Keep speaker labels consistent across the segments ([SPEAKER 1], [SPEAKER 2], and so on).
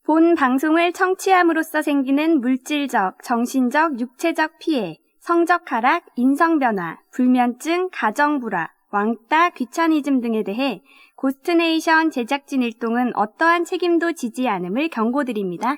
[SPEAKER 1] 본 방송을 청취함으로써 생기는 물질적, 정신적, 육체적 피해, 성적 하락, 인성 변화, 불면증, 가정 불화, 왕따, 귀차니즘 등에 대해 고스트네이션 제작진 일동은 어떠한 책임도 지지 않음을 경고드립니다.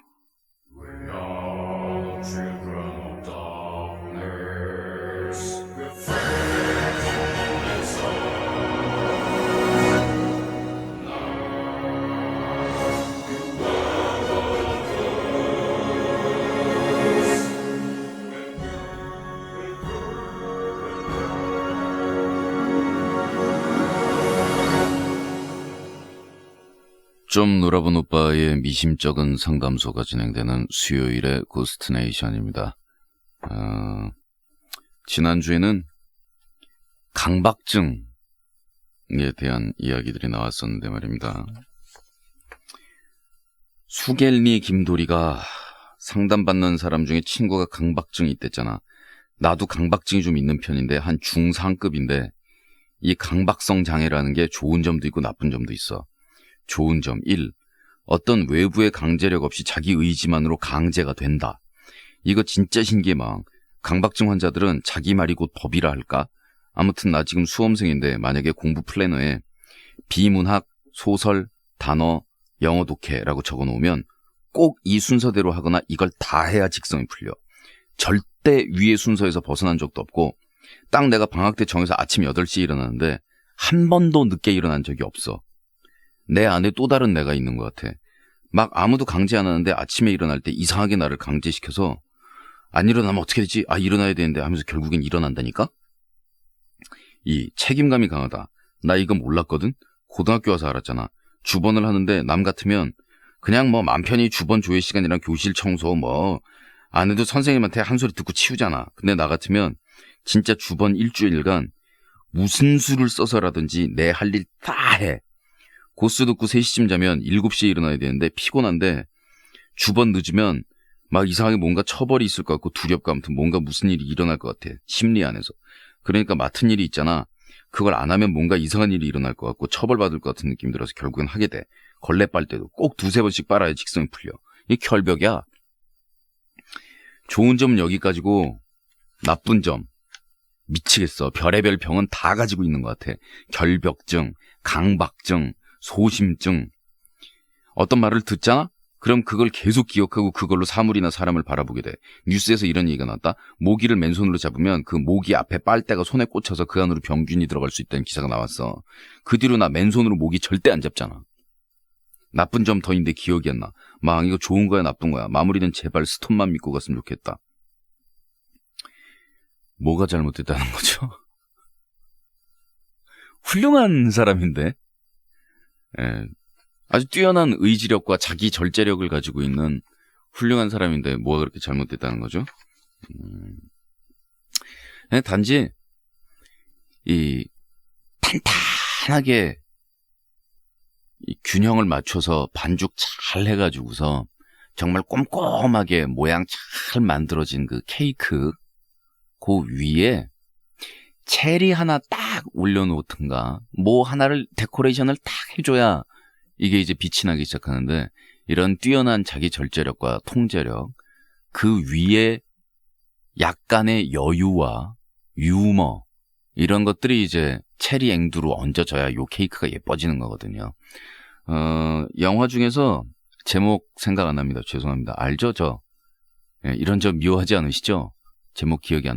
[SPEAKER 2] 좀 놀아본 오빠의 미심쩍은 상담소가 진행되는 수요일의 고스트네이션입니다. 지난주에는 강박증에 대한 이야기들이 나왔었는데 말입니다. 수겔니 김도리가 상담받는 사람 중에 친구가 강박증이 있댔잖아. 나도 강박증이 좀 있는 편인데 한 중상급인데 이 강박성 장애라는 게 좋은 점도 있고 나쁜 점도 있어. 좋은 점 1. 어떤 외부의 강제력 없이 자기 의지만으로 강제가 된다. 이거 진짜 신기해. 막 강박증 환자들은 자기 말이 곧 법이라 할까? 아무튼 나 지금 수험생인데 만약에 공부 플래너에 비문학, 소설, 단어, 영어 독해라고 적어놓으면 꼭 이 순서대로 하거나 이걸 다 해야 직성이 풀려. 절대 위의 순서에서 벗어난 적도 없고 딱 내가 방학 때 정해서 아침 8시에 일어나는데 한 번도 늦게 일어난 적이 없어. 내 안에 또 다른 내가 있는 것 같아. 막 아무도 강제 안 하는데 아침에 일어날 때 이상하게 나를 강제시켜서 안 일어나면 어떻게 되지? 일어나야 되는데 하면서 결국엔 일어난다니까? 이 책임감이 강하다. 나 이거 몰랐거든? 고등학교 와서 알았잖아. 주번을 하는데 남 같으면 그냥 뭐 맘 편히 주번 조회 시간이랑 교실 청소 안 해도 선생님한테 한 소리 듣고 치우잖아. 근데 나 같으면 진짜 주번 일주일간 무슨 수를 써서라든지 내 할 일 다 해. 고스 듣고 3시쯤 자면 7시에 일어나야 되는데 피곤한데 주번 늦으면 막 이상하게 뭔가 처벌이 있을 것 같고 두렵고 아무튼 뭔가 무슨 일이 일어날 것 같아. 심리 안에서. 그러니까 맡은 일이 있잖아. 그걸 안 하면 뭔가 이상한 일이 일어날 것 같고 처벌받을 것 같은 느낌이 들어서 결국엔 하게 돼. 걸레 빨 때도 꼭 2-3번씩 빨아야 직성이 풀려. 이게 결벽이야. 좋은 점은 여기까지고 나쁜 점 미치겠어. 별의별 병은 다 가지고 있는 것 같아. 결벽증, 강박증, 소심증. 어떤 말을 듣잖아? 그럼 그걸 계속 기억하고 그걸로 사물이나 사람을 바라보게 돼. 뉴스에서 이런 얘기가 나왔다. 모기를 맨손으로 잡으면 그 모기 앞에 빨대가 손에 꽂혀서 그 안으로 병균이 들어갈 수 있다는 기사가 나왔어. 그 뒤로 나 맨손으로 모기 절대 안 잡잖아. 나쁜 점 더 있는데 기억이 안 나. 막 이거 좋은 거야 나쁜 거야. 마무리는 제발 스톱만 믿고 갔으면 좋겠다. 뭐가 잘못됐다는 거죠? 훌륭한 사람인데 아주 뛰어난 의지력과 자기 절제력을 가지고 있는 훌륭한 사람인데 뭐가 그렇게 잘못됐다는 거죠? 단지 이 탄탄하게 이 균형을 맞춰서 반죽 잘 해가지고서 정말 꼼꼼하게 모양 잘 만들어진 그 케이크 그 위에 체리 하나 딱 올려놓든가 뭐 하나를 데코레이션을 딱 해줘야 이게 이제 빛이 나기 시작하는데 이런 뛰어난 자기 절제력과 통제력 그 위에 약간의 여유와 유머 이런 것들이 이제 체리 앵두로 얹어져야 요 케이크가 예뻐지는 거거든요. 영화 중에서 제목 생각 안 납니다. 죄송합니다. 알죠? 이런 저 미워하지 않으시죠? 제목 기억이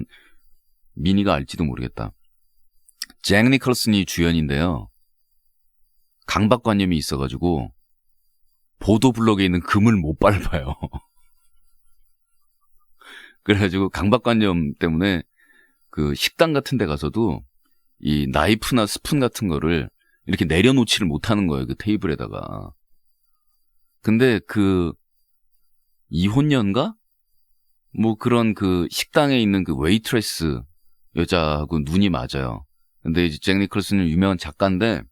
[SPEAKER 2] 미니가 알지도 모르겠다. 잭 니콜슨이 주연인데요. 강박관념이 있어가지고 보도블록에 있는 금을 못 밟아요. 그래가지고 강박관념 때문에 그 식당 같은 데 가서도 이 나이프나 스푼 같은 거를 이렇게 내려놓지를 못하는 거예요. 그 테이블에다가. 근데 그 이혼녀인가? 뭐 그런 그 식당에 있는 그 웨이트레스 여자하고 눈이 맞아요. 근데 이제 잭 니콜슨은 유명한 작가인데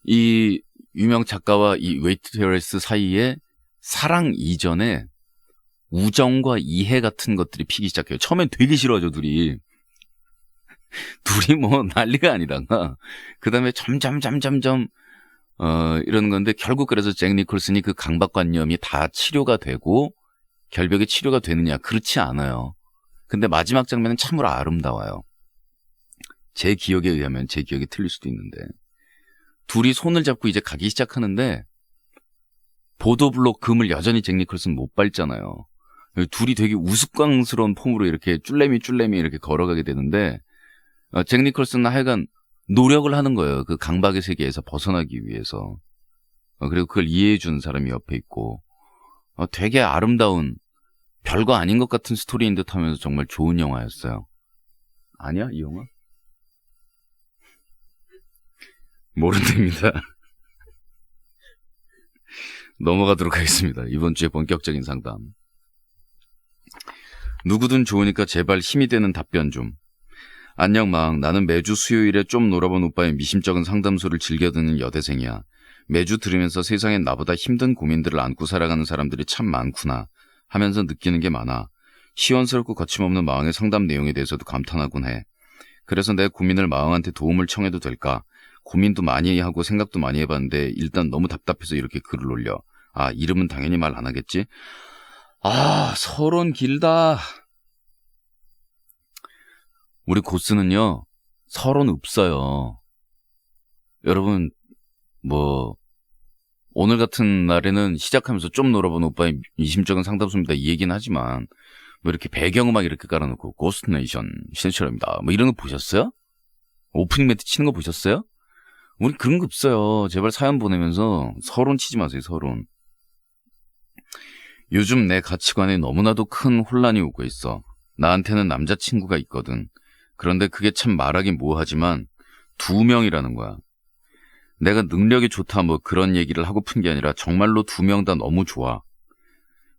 [SPEAKER 2] 이 유명 작가와 이 웨이트레스 사이에 사랑 이전에 우정과 이해 같은 것들이 피기 시작해요. 처음엔 되게 싫어하죠, 둘이 뭐 난리가 아니다가 그 다음에 점점 이러는 건데 결국 그래서 잭 니콜슨이 그 강박관념이 다 치료가 되고 결벽이 치료가 되느냐? 그렇지 않아요. 근데 마지막 장면은 참으로 아름다워요. 제 기억에 의하면 제 기억이 틀릴 수도 있는데 둘이 손을 잡고 이제 가기 시작하는데 보도블록 금을 여전히 잭 니콜슨 못 밟잖아요. 둘이 되게 우스꽝스러운 폼으로 이렇게 쫄래미 이렇게 걸어가게 되는데 잭 니콜슨은 하여간 노력을 하는 거예요. 그 강박의 세계에서 벗어나기 위해서. 그리고 그걸 이해해 주는 사람이 옆에 있고 되게 아름다운 별거 아닌 것 같은 스토리인 듯 하면서 정말 좋은 영화였어요. 아니야? 이 영화? 모른답니다. 넘어가도록 하겠습니다. 이번 주에 본격적인 상담. 누구든 좋으니까 제발 힘이 되는 답변 좀. 안녕 막 나는 매주 수요일에 좀 놀아본 오빠의 미심쩍은 상담소를 즐겨 듣는 여대생이야. 매주 들으면서 세상엔 나보다 힘든 고민들을 안고 살아가는 사람들이 참 많구나 하면서 느끼는 게 많아. 시원스럽고 거침없는 마왕의 상담 내용에 대해서도 감탄하곤 해. 그래서 내 고민을 마왕한테 도움을 청해도 될까? 고민도 많이 하고 생각도 많이 해봤는데 일단 너무 답답해서 이렇게 글을 올려. 아, 이름은 당연히 말 안 하겠지? 아, 서론 길다. 우리 고스는요, 서론 없어요. 여러분, 오늘 같은 날에는 시작하면서 좀 놀아본 오빠의 미심쩍은 상담소입니다. 이 얘기는 하지만, 이렇게 배경음악 이렇게 깔아놓고, 고스트네이션, 신처럼입니다. 이런 거 보셨어요? 오프닝 멘트 치는 거 보셨어요? 우리 그런 거 없어요. 제발 사연 보내면서 서론 치지 마세요, 서론. 요즘 내 가치관에 너무나도 큰 혼란이 오고 있어. 나한테는 남자친구가 있거든. 그런데 그게 참 말하긴 뭐하지만 2명이라는 거야. 내가 능력이 좋다 그런 얘기를 하고픈 게 아니라 정말로 2명 다 너무 좋아.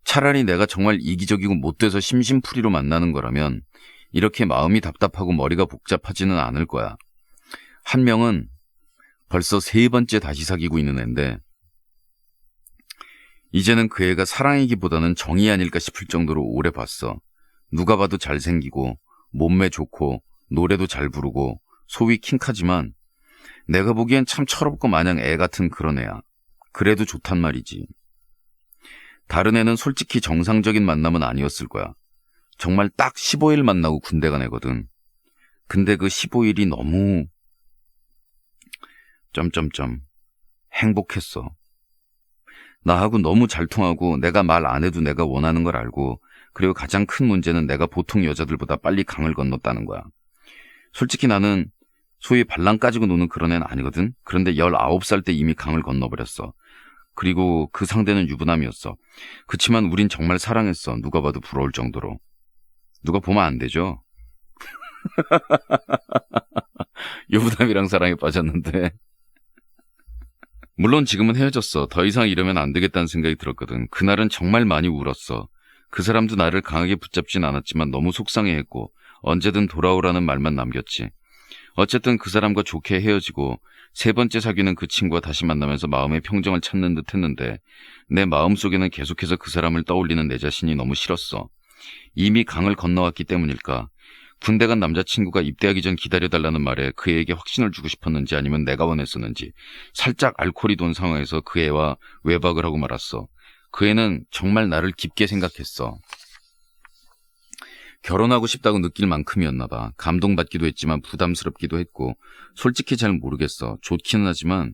[SPEAKER 2] 차라리 내가 정말 이기적이고 못돼서 심심풀이로 만나는 거라면 이렇게 마음이 답답하고 머리가 복잡하지는 않을 거야. 한 명은 벌써 3번째 다시 사귀고 있는 앤데 이제는 그 애가 사랑이기보다는 정이 아닐까 싶을 정도로 오래 봤어. 누가 봐도 잘생기고 몸매 좋고 노래도 잘 부르고 소위 킹카지만 내가 보기엔 참 철없고 마냥 애 같은 그런 애야. 그래도 좋단 말이지. 다른 애는 솔직히 정상적인 만남은 아니었을 거야. 정말 딱 15일 만나고 군대 간 애거든. 근데 그 15일이 너무 행복했어. 나하고 너무 잘 통하고 내가 말 안 해도 내가 원하는 걸 알고 그리고 가장 큰 문제는 내가 보통 여자들보다 빨리 강을 건넜다는 거야. 솔직히 나는 소위 발랑 까지고 노는 그런 애는 아니거든. 그런데 19살 때 이미 강을 건너버렸어. 그리고 그 상대는 유부남이었어. 그치만 우린 정말 사랑했어. 누가 봐도 부러울 정도로. 누가 보면 안 되죠. 유부남이랑 사랑에 빠졌는데 물론 지금은 헤어졌어. 더 이상 이러면 안 되겠다는 생각이 들었거든. 그날은 정말 많이 울었어. 그 사람도 나를 강하게 붙잡진 않았지만 너무 속상해했고 언제든 돌아오라는 말만 남겼지. 어쨌든 그 사람과 좋게 헤어지고 3번째 사귀는 그 친구와 다시 만나면서 마음의 평정을 찾는 듯 했는데 내 마음속에는 계속해서 그 사람을 떠올리는 내 자신이 너무 싫었어. 이미 강을 건너왔기 때문일까? 군대 간 남자친구가 입대하기 전 기다려달라는 말에 그 애에게 확신을 주고 싶었는지 아니면 내가 원했었는지 살짝 알코올이 돈 상황에서 그 애와 외박을 하고 말았어. 그 애는 정말 나를 깊게 생각했어. 결혼하고 싶다고 느낄 만큼이었나 봐. 감동받기도 했지만 부담스럽기도 했고 솔직히 잘 모르겠어. 좋기는 하지만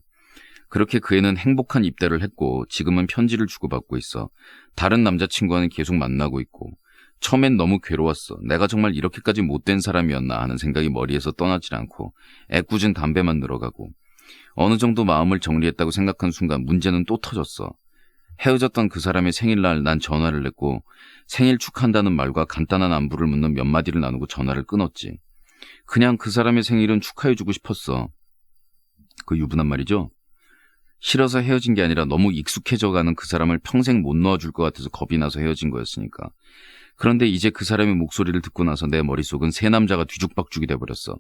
[SPEAKER 2] 그렇게 그 애는 행복한 입대를 했고 지금은 편지를 주고받고 있어. 다른 남자친구와는 계속 만나고 있고 처음엔 너무 괴로웠어. 내가 정말 이렇게까지 못된 사람이었나 하는 생각이 머리에서 떠나질 않고 애꿎은 담배만 늘어가고 어느 정도 마음을 정리했다고 생각한 순간 문제는 또 터졌어. 헤어졌던 그 사람의 생일날 난 전화를 했고 생일 축하한다는 말과 간단한 안부를 묻는 몇 마디를 나누고 전화를 끊었지. 그냥 그 사람의 생일은 축하해주고 싶었어. 그 유부남 말이죠. 싫어서 헤어진 게 아니라 너무 익숙해져가는 그 사람을 평생 못 놓아줄 것 같아서 겁이 나서 헤어진 거였으니까. 그런데 이제 그 사람의 목소리를 듣고 나서 내 머릿속은 새 남자가 뒤죽박죽이 돼버렸어.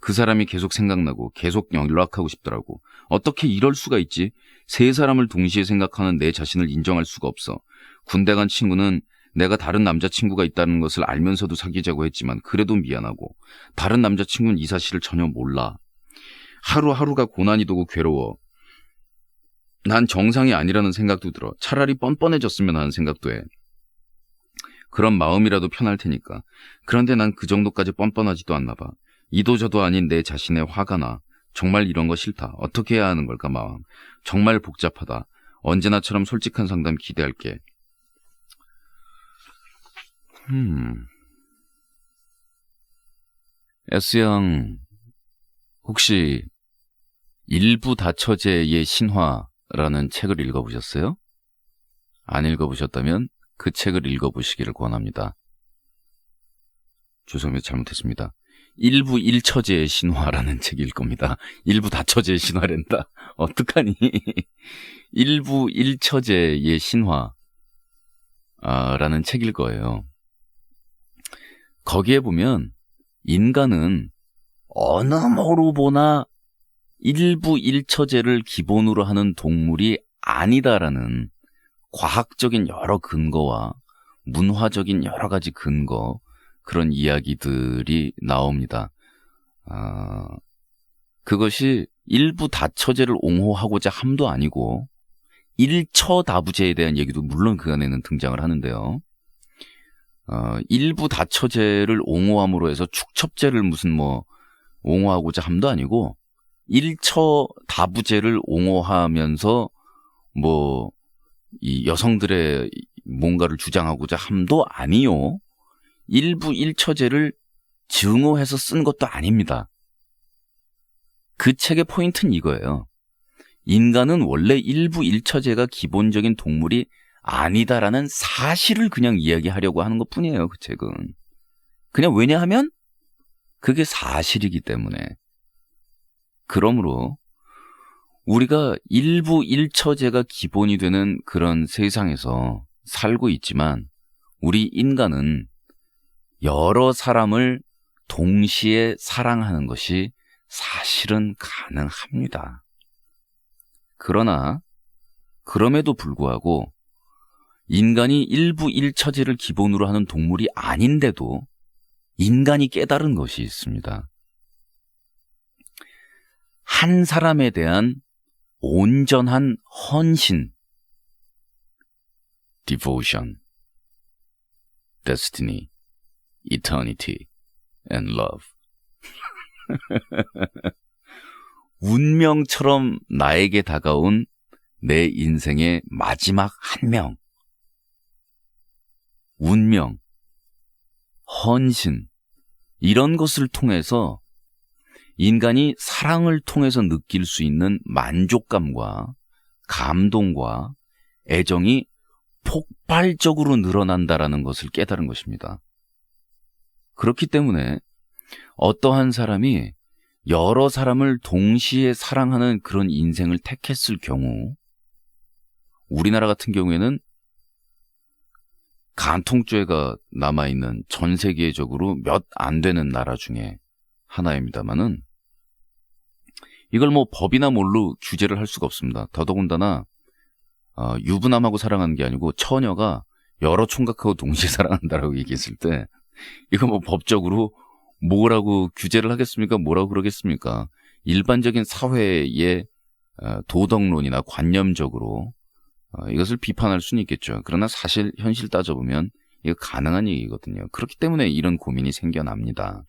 [SPEAKER 2] 그 사람이 계속 생각나고 계속 연락하고 싶더라고. 어떻게 이럴 수가 있지? 3사람을 동시에 생각하는 내 자신을 인정할 수가 없어. 군대 간 친구는 내가 다른 남자친구가 있다는 것을 알면서도 사귀자고 했지만 그래도 미안하고 다른 남자친구는 이 사실을 전혀 몰라. 하루하루가 고난이 되고 괴로워. 난 정상이 아니라는 생각도 들어. 차라리 뻔뻔해졌으면 하는 생각도 해. 그런 마음이라도 편할 테니까. 그런데 난 그 정도까지 뻔뻔하지도 않나 봐. 이도저도 아닌 내 자신의 화가 나. 정말 이런 거 싫다. 어떻게 해야 하는 걸까 마음. 정말 복잡하다. 언제나처럼 솔직한 상담 기대할게. S양, 혹시 일부 다처제의 신화라는 책을 읽어보셨어요? 안 읽어보셨다면 그 책을 읽어보시기를 권합니다. 죄송합니다. 잘못했습니다. 일부 일처제의 신화라는 책일 겁니다. 일부 다처제의 신화랜다. 어떡하니? 일부 일처제의 신화라는 책일 거예요. 거기에 보면 인간은 어느 뭐로 보나 일부 일처제를 기본으로 하는 동물이 아니다라는 과학적인 여러 근거와 문화적인 여러 가지 근거, 그런 이야기들이 나옵니다. 그것이 일부 다처제를 옹호하고자 함도 아니고 일처다부제에 대한 얘기도 물론 그 안에는 등장을 하는데요. 일부 다처제를 옹호함으로 해서 축첩제를 무슨 옹호하고자 함도 아니고 일처다부제를 옹호하면서 이 여성들의 뭔가를 주장하고자 함도 아니요. 일부 일처제를 증오해서 쓴 것도 아닙니다. 그 책의 포인트는 이거예요. 인간은 원래 일부 일처제가 기본적인 동물이 아니다라는 사실을 그냥 이야기하려고 하는 것 뿐이에요. 그 책은. 그냥 왜냐하면 그게 사실이기 때문에. 그러므로 우리가 일부 일처제가 기본이 되는 그런 세상에서 살고 있지만 우리 인간은 여러 사람을 동시에 사랑하는 것이 사실은 가능합니다. 그러나 그럼에도 불구하고 인간이 일부 일처제를 기본으로 하는 동물이 아닌데도 인간이 깨달은 것이 있습니다. 한 사람에 대한 온전한 헌신, devotion, destiny, eternity, and love. 운명처럼 나에게 다가온 내 인생의 마지막 한 명. 운명, 헌신, 이런 것을 통해서 인간이 사랑을 통해서 느낄 수 있는 만족감과 감동과 애정이 폭발적으로 늘어난다라는 것을 깨달은 것입니다. 그렇기 때문에 어떠한 사람이 여러 사람을 동시에 사랑하는 그런 인생을 택했을 경우, 우리나라 같은 경우에는 간통죄가 남아있는 전 세계적으로 몇 안 되는 나라 중에 하나입니다만은 이걸 법이나 뭘로 규제를 할 수가 없습니다. 더더군다나 유부남하고 사랑하는 게 아니고 처녀가 여러 총각하고 동시에 사랑한다라고 얘기했을 때 이거 법적으로 뭐라고 규제를 하겠습니까? 뭐라고 그러겠습니까? 일반적인 사회의 도덕론이나 관념적으로 이것을 비판할 수는 있겠죠. 그러나 사실 현실 따져보면 이거 가능한 얘기거든요. 그렇기 때문에 이런 고민이 생겨납니다.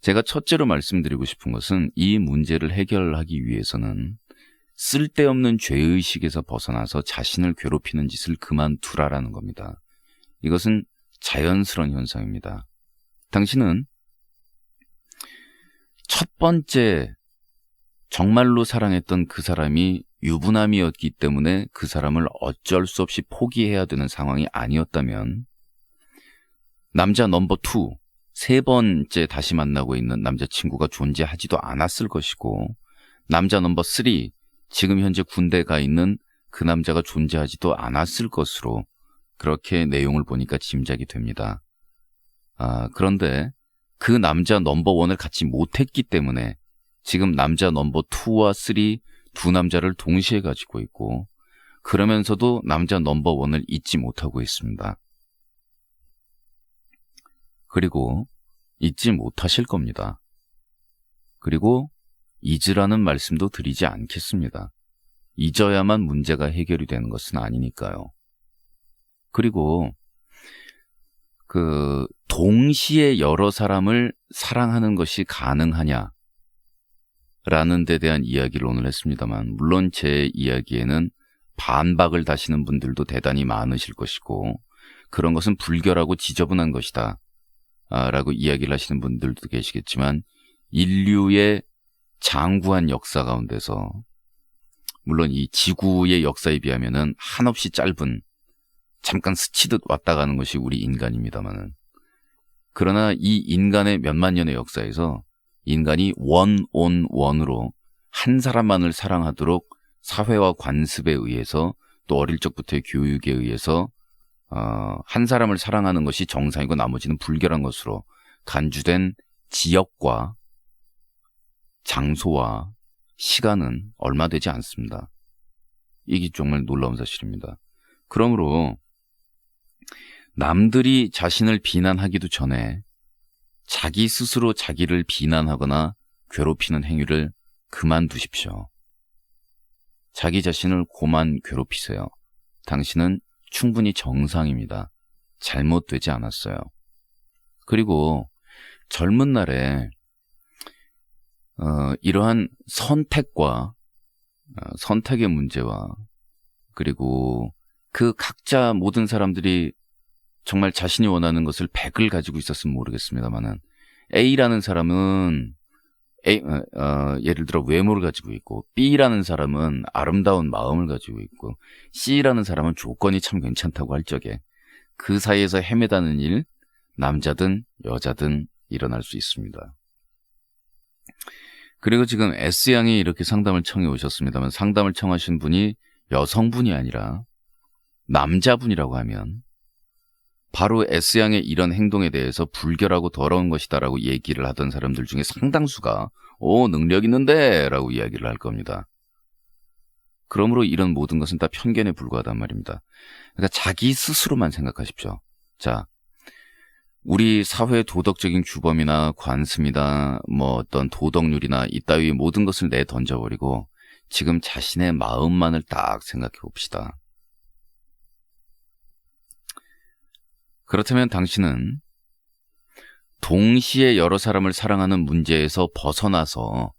[SPEAKER 2] 제가 첫째로 말씀드리고 싶은 것은 이 문제를 해결하기 위해서는 쓸데없는 죄의식에서 벗어나서 자신을 괴롭히는 짓을 그만두라라는 겁니다. 이것은 자연스러운 현상입니다. 당신은 첫 번째 정말로 사랑했던 그 사람이 유부남이었기 때문에 그 사람을 어쩔 수 없이 포기해야 되는 상황이 아니었다면 남자 넘버 2, 세 번째 다시 만나고 있는 남자친구가 존재하지도 않았을 것이고 남자 넘버 3, 지금 현재 군대 가 있는 그 남자가 존재하지도 않았을 것으로 그렇게 내용을 보니까 짐작이 됩니다. 그런데 그 남자 넘버 1을 갖지 못했기 때문에 지금 남자 넘버 2와 3 두 남자를 동시에 가지고 있고 그러면서도 남자 넘버 1을 잊지 못하고 있습니다. 그리고 잊지 못하실 겁니다. 그리고 잊으라는 말씀도 드리지 않겠습니다. 잊어야만 문제가 해결이 되는 것은 아니니까요. 그리고 동시에 여러 사람을 사랑하는 것이 가능하냐 라는 데 대한 이야기를 오늘 했습니다만, 물론 제 이야기에는 반박을 다시는 분들도 대단히 많으실 것이고, 그런 것은 불결하고 지저분한 것이다 라고 이야기를 하시는 분들도 계시겠지만, 인류의 장구한 역사 가운데서, 물론 이 지구의 역사에 비하면은 한없이 짧은, 잠깐 스치듯 왔다 가는 것이 우리 인간입니다만은, 그러나 이 인간의 몇만 년의 역사에서 인간이 원온원으로 한 사람만을 사랑하도록 사회와 관습에 의해서, 또 어릴 적부터의 교육에 의해서 한 사람을 사랑하는 것이 정상이고 나머지는 불결한 것으로 간주된 지역과 장소와 시간은 얼마 되지 않습니다. 이게 정말 놀라운 사실입니다. 그러므로 남들이 자신을 비난하기도 전에 자기 스스로 자기를 비난하거나 괴롭히는 행위를 그만두십시오. 자기 자신을 고만 괴롭히세요. 당신은 충분히 정상입니다. 잘못되지 않았어요. 그리고 젊은 날에 이러한 선택과 선택의 문제와, 그리고 그 각자 모든 사람들이 정말 자신이 원하는 것을 100을 가지고 있었으면 모르겠습니다만은, A라는 사람은 예를 들어 외모를 가지고 있고, B라는 사람은 아름다운 마음을 가지고 있고, C라는 사람은 조건이 참 괜찮다고 할 적에 그 사이에서 헤매다는 일, 남자든 여자든 일어날 수 있습니다. 그리고 지금 S양이 이렇게 상담을 청해 오셨습니다만, 상담을 청하신 분이 여성분이 아니라 남자분이라고 하면 바로 S양의 이런 행동에 대해서 불결하고 더러운 것이다라고 얘기를 하던 사람들 중에 상당수가 능력 있는데 라고 이야기를 할 겁니다. 그러므로 이런 모든 것은 다 편견에 불과하단 말입니다. 그러니까 자기 스스로만 생각하십시오. 자, 우리 사회 도덕적인 규범이나 관습이나 어떤 도덕률이나 이따위 모든 것을 내던져버리고 지금 자신의 마음만을 딱 생각해 봅시다. 그렇다면 당신은 동시에 여러 사람을 사랑하는 문제에서 벗어나서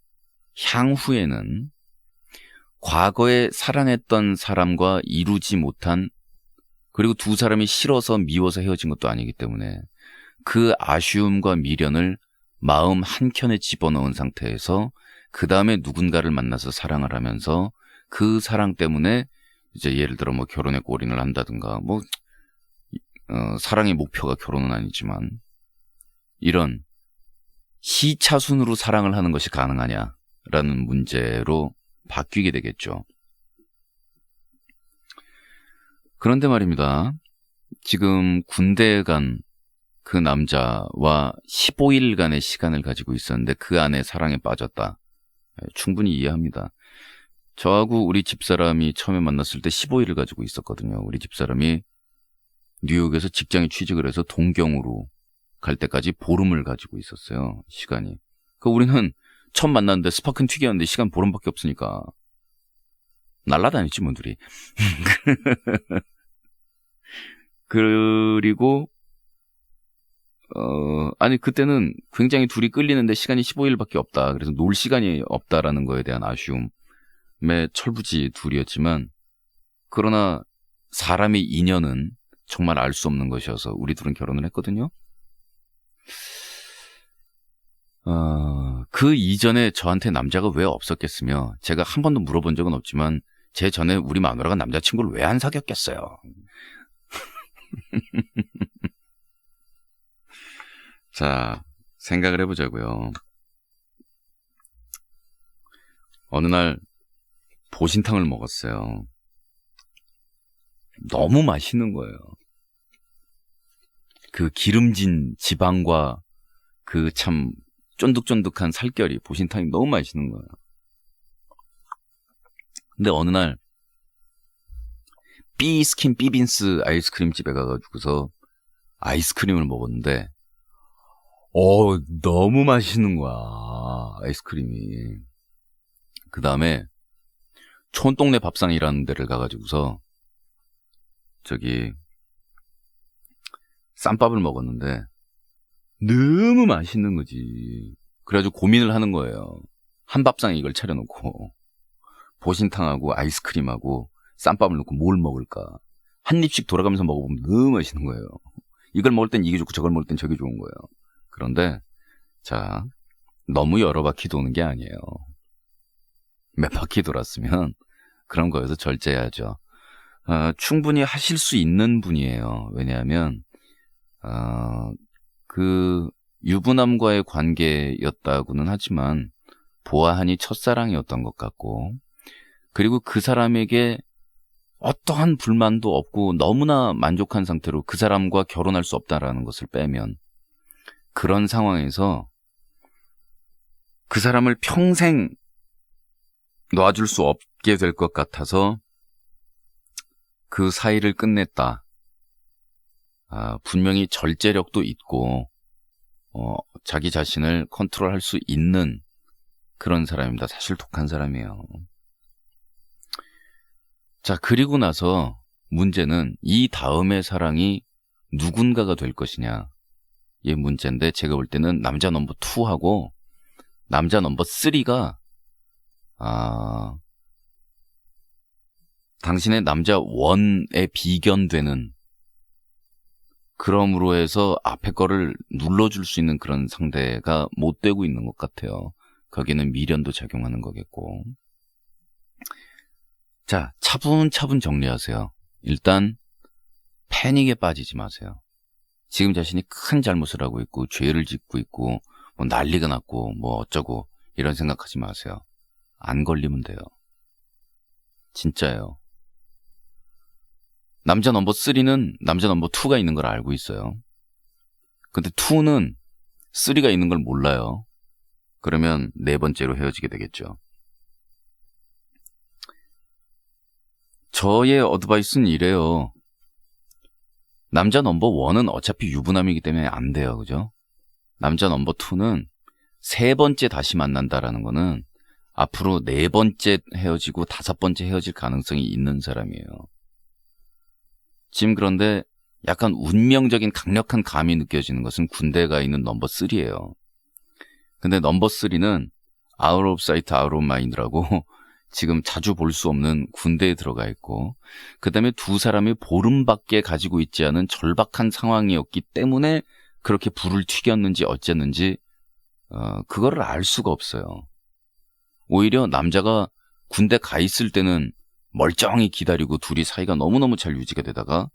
[SPEAKER 2] 향후에는 과거에 사랑했던 사람과 이루지 못한, 그리고 두 사람이 싫어서 미워서 헤어진 것도 아니기 때문에 그 아쉬움과 미련을 마음 한켠에 집어넣은 상태에서 그 다음에 누군가를 만나서 사랑을 하면서 그 사랑 때문에 이제 예를 들어 결혼에 골인을 한다든가 사랑의 목표가 결혼은 아니지만 이런 시차순으로 사랑을 하는 것이 가능하냐라는 문제로 바뀌게 되겠죠. 그런데 말입니다. 지금 군대에 간 그 남자와 15일간의 시간을 가지고 있었는데 그 안에 사랑에 빠졌다. 충분히 이해합니다. 저하고 우리 집사람이 처음에 만났을 때 15일을 가지고 있었거든요. 우리 집사람이 뉴욕에서 직장에 취직을 해서 동경으로 갈 때까지 보름을 가지고 있었어요. 시간이. 우리는 처음 만났는데 스파큰 튀겼는데 시간 보름밖에 없으니까 날라다녔지 둘이. 그리고 그때는 굉장히 둘이 끌리는데 시간이 15일밖에 없다. 그래서 놀 시간이 없다라는 거에 대한 아쉬움에 철부지 둘이었지만, 그러나 사람의 인연은 정말 알 수 없는 것이어서 우리 둘은 결혼을 했거든요. 그 이전에 저한테 남자가 왜 없었겠으며, 제가 한 번도 물어본 적은 없지만 제 전에 우리 마누라가 남자친구를 왜 안 사귀었겠어요. 자, 생각을 해보자고요. 어느 날 보신탕을 먹었어요. 너무 맛있는 거예요. 그 기름진 지방과 그 참 쫀득쫀득한 살결이, 보신탕이 너무 맛있는 거예요. 근데 어느 날 삐스킨 삐빈스 아이스크림 집에 가가지고서 아이스크림을 먹었는데 너무 맛있는 거야, 아이스크림이. 그 다음에 촌동네 밥상이라는 데를 가가지고서 쌈밥을 먹었는데 너무 맛있는 거지. 그래가지고 고민을 하는 거예요. 한 밥상에 이걸 차려놓고 보신탕하고 아이스크림하고 쌈밥을 넣고 뭘 먹을까. 한 입씩 돌아가면서 먹어보면 너무 맛있는 거예요. 이걸 먹을 땐 이게 좋고 저걸 먹을 땐 저게 좋은 거예요. 그런데 자, 너무 여러 바퀴 도는 게 아니에요. 몇 바퀴 돌았으면 그런 거에서 절제해야죠. 충분히 하실 수 있는 분이에요. 왜냐하면 그 유부남과의 관계였다고는 하지만 보아하니 첫사랑이었던 것 같고, 그리고 그 사람에게 어떠한 불만도 없고 너무나 만족한 상태로 그 사람과 결혼할 수 없다라는 것을 빼면, 그런 상황에서 그 사람을 평생 놔줄 수 없게 될 것 같아서 그 사이를 끝냈다. 분명히 절제력도 있고 자기 자신을 컨트롤할 수 있는 그런 사람입니다. 사실 독한 사람이에요. 자, 그리고 나서 문제는 이 다음의 사랑이 누군가가 될 것이냐. 이 문제인데, 제가 볼 때는 남자 넘버 2하고 남자 넘버 3가 당신의 남자 1에 비견되는, 그러므로 해서 앞에 거를 눌러줄 수 있는 그런 상대가 못 되고 있는 것 같아요. 거기는 미련도 작용하는 거겠고. 자, 차분차분 정리하세요. 일단 패닉에 빠지지 마세요. 지금 자신이 큰 잘못을 하고 있고 죄를 짓고 있고 뭐 난리가 났고 뭐 어쩌고 이런 생각하지 마세요. 안 걸리면 돼요. 진짜예요. 남자 넘버 3는 남자 넘버 2가 있는 걸 알고 있어요. 근데 2는 3가 있는 걸 몰라요. 그러면 네 번째로 헤어지게 되겠죠. 저의 어드바이스는 이래요. 남자 넘버 1은 어차피 유부남이기 때문에 안 돼요. 그죠? 남자 넘버 2는 세 번째 다시 만난다라는 거는 앞으로 네 번째 헤어지고 다섯 번째 헤어질 가능성이 있는 사람이에요. 지금 그런데 약간 운명적인 강력한 감이 느껴지는 것은 군대에 가 있는 넘버 3예요. 근데 넘버 3는 out of sight, out of mind라고 지금 자주 볼 수 없는 군대에 들어가 있고, 그 다음에 두 사람이 보름밖에 가지고 있지 않은 절박한 상황이었기 때문에 그렇게 불을 튀겼는지 어쨌는지 그거를 알 수가 없어요. 오히려 남자가 군대 가 있을 때는 멀쩡히 기다리고 둘이 사이가 너무너무 잘 유지가 되다가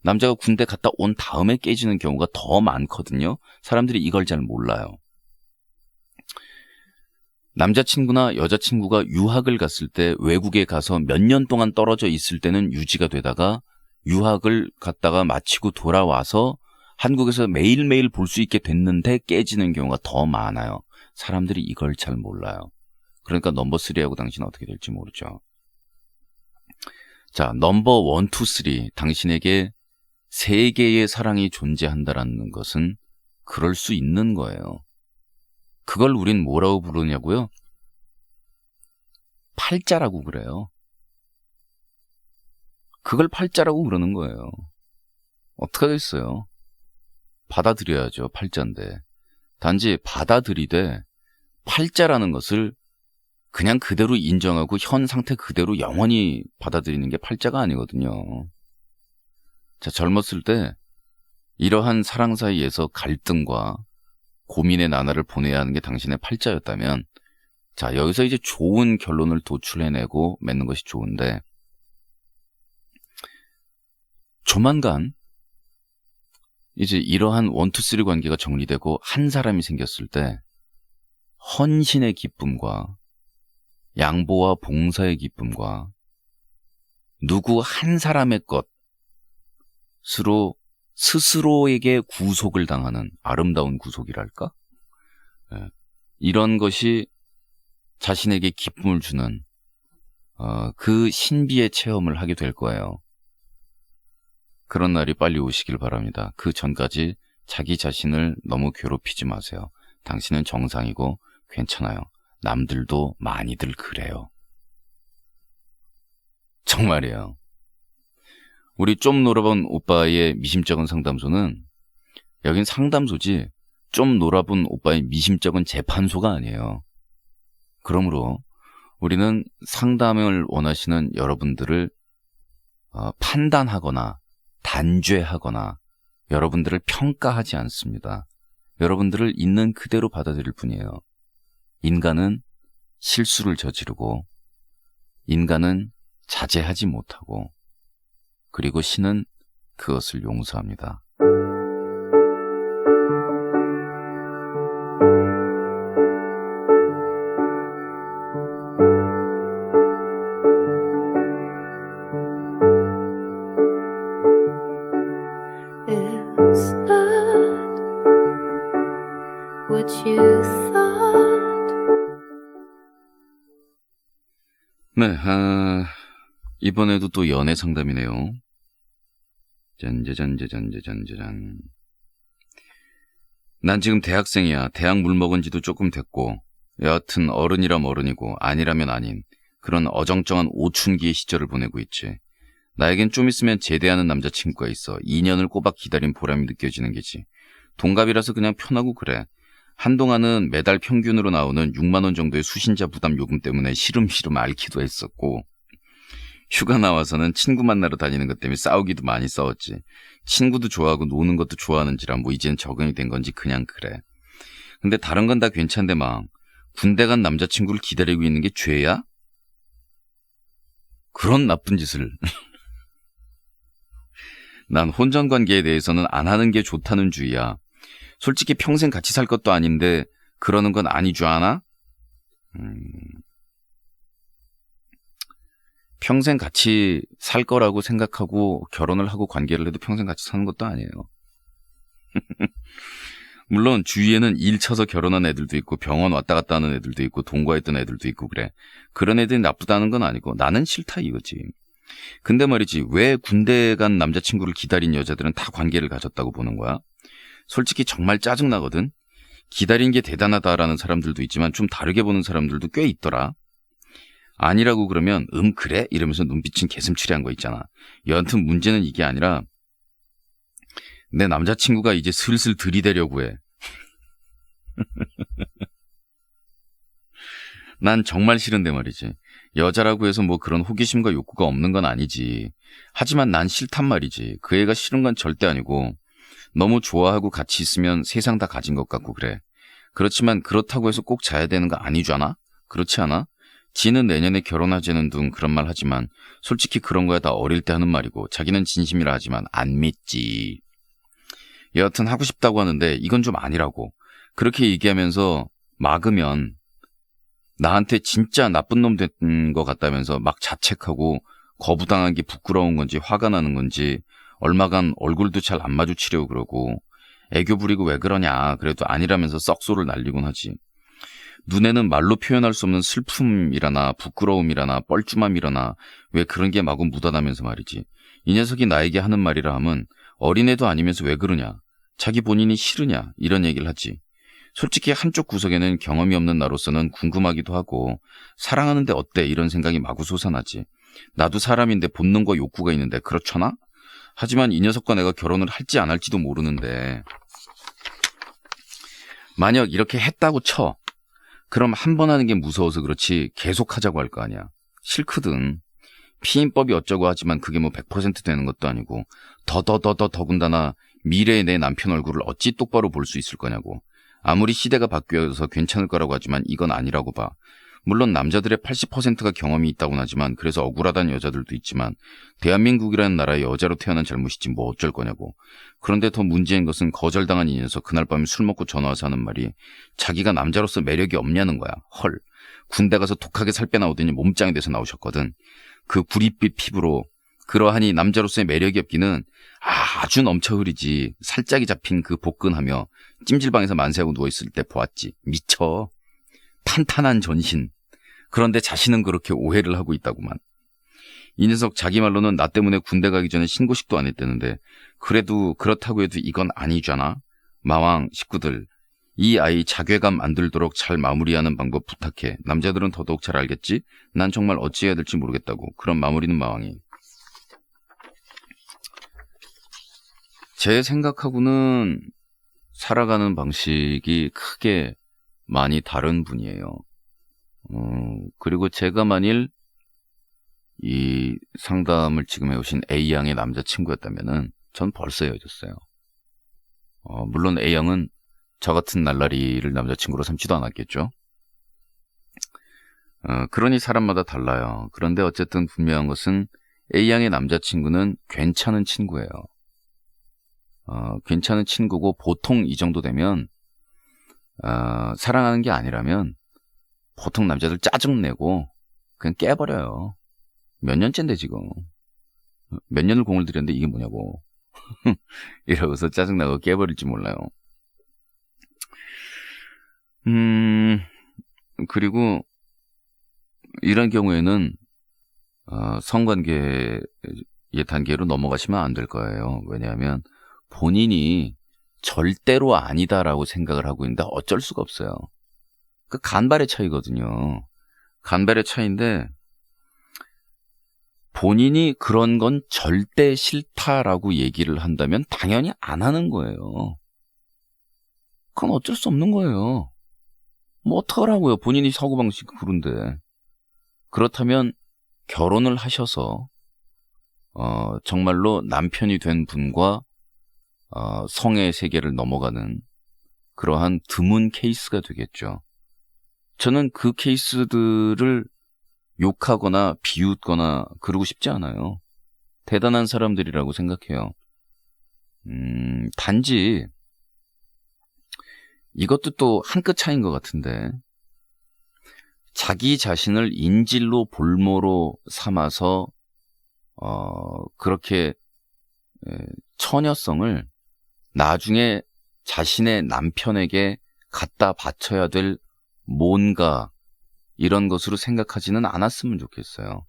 [SPEAKER 2] 남자가 군대 갔다 온 다음에 깨지는 경우가 더 많거든요. 사람들이 이걸 잘 몰라요. 남자친구나 여자친구가 유학을 갔을 때 외국에 가서 몇 년 동안 떨어져 있을 때는 유지가 되다가 유학을 갔다가 마치고 돌아와서 한국에서 매일매일 볼 수 있게 됐는데 깨지는 경우가 더 많아요. 사람들이 이걸 잘 몰라요. 그러니까 넘버 3하고 당신은 어떻게 될지 모르죠. 자, 넘버 1, 2, 3. 당신에게 세 개의 사랑이 존재한다라는 것은 그럴 수 있는 거예요. 그걸 우린 뭐라고 부르냐고요? 팔자라고 그래요. 그걸 팔자라고 그러는 거예요. 어떡하겠어요? 받아들여야죠. 팔자인데. 단지 받아들이되 팔자라는 것을 그냥 그대로 인정하고 현 상태 그대로 영원히 받아들이는 게 팔자가 아니거든요. 자, 젊었을 때 이러한 사랑 사이에서 갈등과 고민의 나날을 보내야 하는 게 당신의 팔자였다면, 자, 여기서 이제 좋은 결론을 도출해내고 맺는 것이 좋은데, 조만간 이제 이러한 1, 2, 3 관계가 정리되고 한 사람이 생겼을 때 헌신의 기쁨과 양보와 봉사의 기쁨과 누구 한 사람의 것으로 스스로에게 구속을 당하는 아름다운 구속이랄까? 이런 것이 자신에게 기쁨을 주는 그 신비의 체험을 하게 될 거예요. 그런 날이 빨리 오시길 바랍니다. 그 전까지 자기 자신을 너무 괴롭히지 마세요. 당신은 정상이고 괜찮아요. 남들도 많이들 그래요. 정말이에요. 우리 좀 놀아본 오빠의 미심쩍은 상담소는 여긴 상담소지 좀 놀아본 오빠의 미심쩍은 재판소가 아니에요. 그러므로 우리는 상담을 원하시는 여러분들을 판단하거나 단죄하거나 여러분들을 평가하지 않습니다. 여러분들을 있는 그대로 받아들일 뿐이에요. 인간은 실수를 저지르고 인간은 자제하지 못하고 그리고 신은 그것을 용서합니다.
[SPEAKER 3] It's not what you thought.
[SPEAKER 2] 네, 이번에도 또 연애 상담이네요. 짠. 난 지금 대학생이야. 대학 물 먹은 지도 조금 됐고 여하튼 어른이라면 어른이고 아니라면 아닌 그런 어정쩡한 오춘기의 시절을 보내고 있지. 나에겐 좀 있으면 제대하는 남자친구가 있어. 2년을 꼬박 기다린 보람이 느껴지는 게지. 동갑이라서 그냥 편하고 그래. 한동안은 매달 평균으로 나오는 6만 원 정도의 수신자 부담 요금 때문에 시름시름 앓기도 했었고 휴가 나와서는 친구 만나러 다니는 것 때문에 싸우기도 많이 싸웠지. 친구도 좋아하고 노는 것도 좋아하는지라 뭐 이제는 적응이 된 건지 그냥 그래. 근데 다른 건 다 괜찮은데 막 군대 간 남자친구를 기다리고 있는 게 죄야? 그런 나쁜 짓을. 난 혼전관계에 대해서는 안 하는 게 좋다는 주의야. 솔직히 평생 같이 살 것도 아닌데 그러는 건 아니죠 않아? 평생 같이 살 거라고 생각하고 결혼을 하고 관계를 해도 평생 같이 사는 것도 아니에요. 물론 주위에는 일 쳐서 결혼한 애들도 있고 병원 왔다 갔다 하는 애들도 있고 동거했던 애들도 있고 그래. 그런 애들이 나쁘다는 건 아니고 나는 싫다 이거지. 근데 말이지 왜 군대 간 남자친구를 기다린 여자들은 다 관계를 가졌다고 보는 거야? 솔직히 정말 짜증나거든. 기다린 게 대단하다라는 사람들도 있지만 좀 다르게 보는 사람들도 꽤 있더라. 아니라고 그러면 그래? 이러면서 눈빛은 개슴츠레한 거 있잖아. 여하튼 문제는 이게 아니라 내 남자친구가 이제 슬슬 들이대려고 해. 난 정말 싫은데 말이지. 여자라고 해서 뭐 그런 호기심과 욕구가 없는 건 아니지. 하지만 난 싫단 말이지. 그 애가 싫은 건 절대 아니고 너무 좋아하고 같이 있으면 세상 다 가진 것 같고 그래. 그렇지만 그렇다고 해서 꼭 자야 되는 거 아니잖아? 그렇지 않아? 지는 내년에 결혼하자는 둥 그런 말 하지만 솔직히 그런 거야 다 어릴 때 하는 말이고 자기는 진심이라 하지만 안 믿지. 여하튼 하고 싶다고 하는데 이건 좀 아니라고. 그렇게 얘기하면서 막으면 나한테 진짜 나쁜 놈 된 것 같다면서 막 자책하고 거부당한 게 부끄러운 건지 화가 나는 건지 얼마간 얼굴도 잘 안 마주치려고 그러고 애교 부리고 왜 그러냐 그래도 아니라면서 썩소를 날리곤 하지. 눈에는 말로 표현할 수 없는 슬픔이라나 부끄러움이라나 뻘쭘함이라나 왜 그런 게 마구 묻어나면서 말이지. 이 녀석이 나에게 하는 말이라 하면 어린애도 아니면서 왜 그러냐 자기 본인이 싫으냐 이런 얘기를 하지. 솔직히 한쪽 구석에는 경험이 없는 나로서는 궁금하기도 하고 사랑하는데 어때 이런 생각이 마구 솟아나지. 나도 사람인데 본능과 욕구가 있는데 그렇잖아? 하지만 이 녀석과 내가 결혼을 할지 안 할지도 모르는데 만약 이렇게 했다고 쳐. 그럼 한 번 하는 게 무서워서 그렇지 계속 하자고 할 거 아니야. 싫거든. 피임법이 어쩌고 하지만 그게 뭐 100% 되는 것도 아니고 더군다나 미래의 내 남편 얼굴을 어찌 똑바로 볼 수 있을 거냐고. 아무리 시대가 바뀌어서 괜찮을 거라고 하지만 이건 아니라고 봐. 물론 남자들의 80%가 경험이 있다고는 하지만 그래서 억울하다는 여자들도 있지만 대한민국이라는 나라의 여자로 태어난 잘못이지 뭐 어쩔 거냐고. 그런데 더 문제인 것은 거절당한 이 녀석 그날 밤에 술 먹고 전화 와서 하는 말이 자기가 남자로서 매력이 없냐는 거야. 헐. 군대 가서 독하게 살 빼나오더니 몸짱이 돼서 나오셨거든. 그 구릿빛 피부로 그러하니 남자로서의 매력이 없기는 아주 넘쳐 흐리지. 살짝이 잡힌 그 복근하며 찜질방에서 만세하고 누워있을 때 보았지. 미쳐. 탄탄한 전신. 그런데 자신은 그렇게 오해를 하고 있다구만. 이 녀석 자기 말로는 나 때문에 군대 가기 전에 신고식도 안 했다는데 그래도 그렇다고 해도 이건 아니잖아. 마왕 식구들. 이 아이 자괴감 안 들도록 잘 마무리하는 방법 부탁해. 남자들은 더더욱 잘 알겠지? 난 정말 어찌해야 될지 모르겠다고. 그럼 마무리는 마왕이. 제 생각하고는 살아가는 방식이 크게 많이 다른 분이에요. 그리고 제가 만일 이 상담을 지금 해오신 A양의 남자친구였다면은 전 벌써 헤어졌어요. 물론 A양은 저 같은 날라리를 남자친구로 삼지도 않았겠죠. 그러니 사람마다 달라요. 그런데 어쨌든 분명한 것은 A양의 남자친구는 괜찮은 친구예요. 괜찮은 친구고 보통 이 정도 되면 사랑하는 게 아니라면 보통 남자들 짜증내고 그냥 깨버려요. 몇 년째인데 지금. 몇 년을 공을 들였는데 이게 뭐냐고. 이러고서 짜증나고 깨버릴지 몰라요. 그리고 이런 경우에는 성관계의 단계로 넘어가시면 안 될 거예요. 왜냐하면 본인이 절대로 아니다라고 생각을 하고 있는데 어쩔 수가 없어요. 그 간발의 차이거든요. 간발의 차이인데 본인이 그런 건 절대 싫다라고 얘기를 한다면 당연히 안 하는 거예요. 그건 어쩔 수 없는 거예요. 뭐 어떡하라고요. 본인이 사고방식이 그런데. 그렇다면 결혼을 하셔서 정말로 남편이 된 분과 성의 세계를 넘어가는 그러한 드문 케이스가 되겠죠. 저는 그 케이스들을 욕하거나 비웃거나 그러고 싶지 않아요. 대단한 사람들이라고 생각해요. 단지 이것도 또 한 끗 차이인 것 같은데 자기 자신을 인질로 볼모로 삼아서 그렇게 처녀성을 나중에 자신의 남편에게 갖다 바쳐야 될 뭔가 이런 것으로 생각하지는 않았으면 좋겠어요.